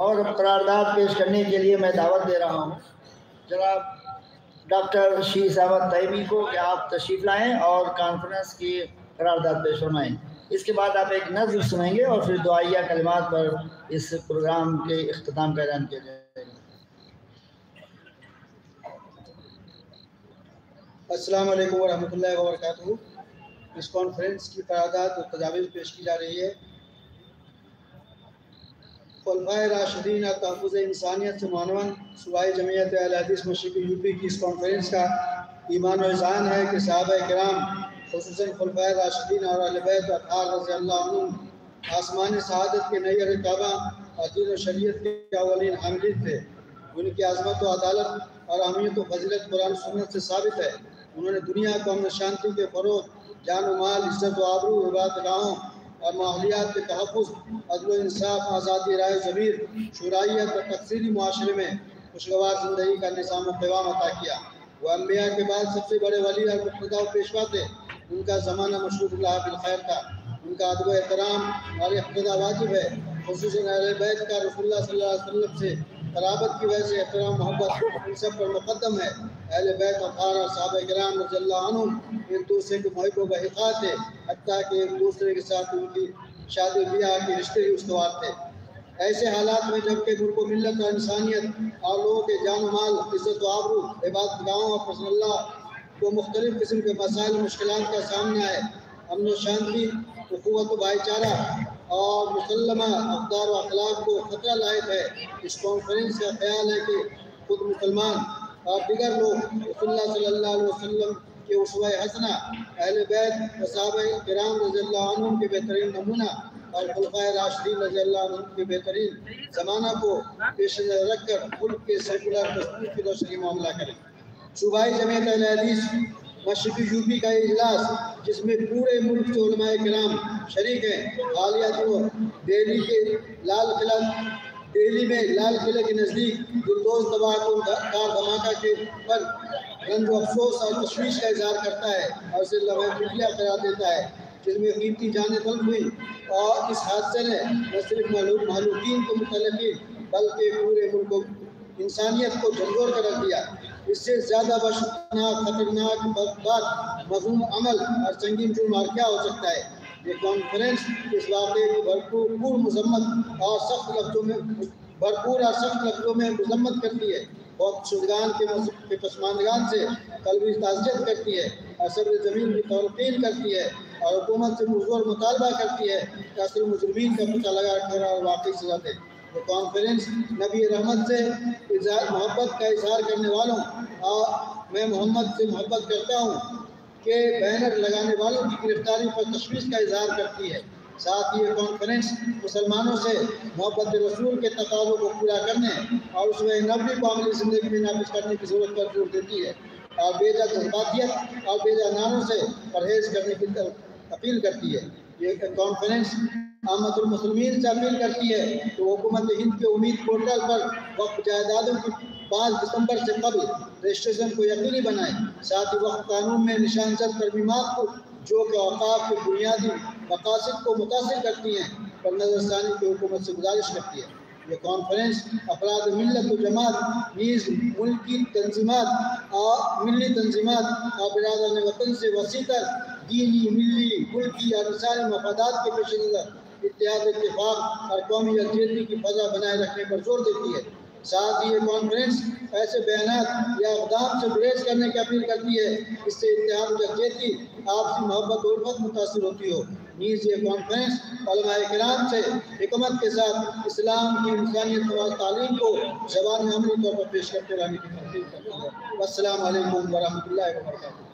اور قرارداد پیش کرنے کے لیے میں دعوت دے رہا ہوں جناب ڈاکٹر شیس احمد طیبی کو کہ آپ تشریف لائیں اور کانفرنس کی قرارداد پیش فرمائیں۔ اس کے بعد آپ ایک نظم سنیں گے اور پھر دعائیہ کلمات پر اس پروگرام کے اختتام کا اعلان کیا جائے گا۔ السلام علیکم ورحمۃ اللہ وبرکاتہ۔ اس کانفرنس کی قرارداد اور تجاویز پیش کی جا رہی ہے۔ خلفائے راشدین اور تحفظ انسانیت سے معنون صوبائی جمعیت اہل حدیث مشرقی یوپی کی اس کانفرنس کا ایمان و اذعان ہے کہ صحابہ کرام خصوصاً خلفائے راشدین اور اہل بیت اطہار رضی اللہ عنہم آسمانی سعادت کے نیر کعبہ اور دین و شریعت کے اولین حاملین تھے۔ ان کی عظمت و عدالت اور اہمیت و فضیلت قرآن و سنت سے ثابت ہے۔ انہوں نے دنیا کو امن و شانتی کے فروغ، جان و مال، عزت و آبرو، عبادت گاہوں اور ماحولیات کے تحفظ، عدل و انصاف، آزادی رائے ضمیر، شورائیت اور تقصیری معاشرے میں خوشگوار زندگی کا نظام و قوام عطا کیا۔ وہ انبیاء کے بعد سب سے بڑے ولی اور مقتدا و پیشوا تھے۔ ان کا زمانہ مشہور اللہ بالخیر تھا۔ ان کا ادب و احترام اور اقتدا واجب ہے۔ خصوصاً اہل بیت کا رسول اللہ صلی اللہ علیہ وسلم سے قرابت کی وجہ سے احترام محبت ان سب پر مقدم ہے۔ اہل بیت اطہار اور صحابہ کرام رضی اللہ عنہم ایک دوسرے کے محب و بحقاء تھے، حتیٰ کہ ایک دوسرے کے ساتھ ان کی شادی بیاہ کے رشتے ہی استوار تھے۔ ایسے حالات میں جب کہ ملک و ملت اور انسانیت اور لوگوں کے جان و مال، عزت و آبرو، عبادت گاہوں اور فضل اللہ کو مختلف قسم کے مسائل و مشکلات کا سامنا ہے، امن و شانتی، اخوت و بھائی چارہ اور مسلمہ اقدار و اخلاق کو خطرہ لاحق ہے۔ اس کانفرنس کا خیال ہے کہ خود مسلمان اور دیگر لوگ رسول اللہ صلی اللہ علیہ وسلم کے اسوہ حسنہ، اہل بیت و صحابہ کرام رضی اللہ عنہم کے بہترین نمونہ اور خلفائے راشدین رضی اللہ عنہم کے بہترین زمانہ کو پیش نظر رکھ کر ملک کے سیکولر دستور کی روشنی معاملہ کریں۔ صوبائی جمعیت اہل حدیث مشرقی یوپی کا اجلاس، جس میں پورے ملک سے علماء کرام شریک ہیں، حالیہ دنوں دہلی میں لال قلعے کے نزدیک دلدوز تباہ کار دھماکہ کے پر رنج و افسوس اور تشویش کا اظہار کرتا ہے اور اسے لمحہ میڈیا قرار دیتا ہے، جس میں قیمتی جانیں تلف ہوئی اور اس حادثے نے نہ صرف مہلوکین کو متعلقین بلکہ پورے ملک و انسانیت کو جھنجھوڑ کر رکھ دیا۔ اس سے زیادہ وحشتناک، خطرناک، بدبخت، مذموم عمل اور سنگین جرم اور کیا ہو سکتا ہے۔ یہ کانفرنس اس واقعے کی بھرپور مذمت اور سخت لفظوں میں مذمت کرتی ہے، بہت شدگان کے پسماندگان سے قلبی تعزیت کرتی ہے اور صبر زمین کی تلقین کرتی ہے اور حکومت سے مزور مطالبہ کرتی ہے کہ اصل مجرمین کا پتہ لگا کر اور واقعی سزا دے۔ یہ کانفرنس نبی رحمت سے محبت کا اظہار کرنے والوں اور میں محمد سے محبت کرتا ہوں کہ بینر لگانے والوں کی گرفتاری پر تشویش کا اظہار کرتی ہے۔ ساتھ ہی یہ کانفرنس مسلمانوں سے محبت رسول کے تقاضوں کو پورا کرنے اور اس میں نبوی کو عملی زندگی میں نافذ کرنے کی ضرورت پر زور دیتی ہے اور بیجا جذباتیت اور بیجا نعروں سے پرہیز کرنے کی اپیل کرتی ہے۔ یہ کانفرنس عامت المسلمین سے اپیل کرتی ہے کہ وہ حکومت ہند کے امید پورٹل پر وقف جائیدادوں کی 5 دسمبر سے قبل رجسٹریشن کو یقینی بنائیں۔ ساتھ ہی وقف قانون میں نشان زد ترمیمات کو جو کہ اوقاف کے بنیادی مقاصد کو متاثر کرتی ہیں پر نظر ثانی کی حکومت سے گزارش کرتی ہے۔ یہ کانفرنس افراد ملت و جماعت نیز ملکی تنظیمات اور ملی تنظیمات اور برادران وطن سے وسیع تر دینی، ملی، ملکی اور انسانی مفادات کے پیش نظر اتحاد، اتفاق اور قومی یکجہتی کی فضا بنائے رکھنے پر زور دیتی ہے۔ ساتھ ہی یہ کانفرنس ایسے بیانات یا اقدام سے گریز کرنے کی اپیل کرتی ہے اس سے اتحاد و یکجہتی، آپسی محبت و الفت متاثر ہوتی ہو۔ نیز یہ کانفرنس علماء کرام سے حکمت کے ساتھ اسلام کی انسانیت و تعلیم کو زبان عملی طور پر پیش کرتے رہنے کی ترغیب کرتی ہے۔ السلام علیکم ورحمۃ اللہ وبرکاتہ۔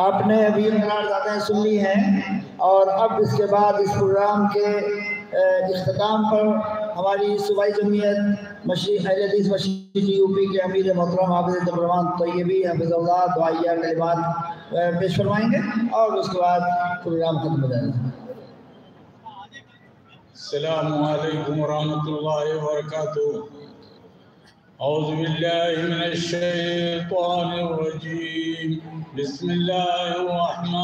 آپ نے ابھی قراردادیں سن لی ہیں اور اب اس کے بعد اس پروگرام کے اختتام پر ہماری صوبائی جمعیت اہل حدیث مشرقی یوپی کے امیر محترم حافظ عبدالرحمن طیبی حفظ اللہ دعائیہ کلمات پیش فرمائیں گے اور اس کے بعد پروگرام ختم ہو جائے گا۔ السلام علیکم ورحمۃ اللہ وبرکاتہ۔ اعوذ باللہ من الشیطان الرجیم، بسم اللہ الرحمن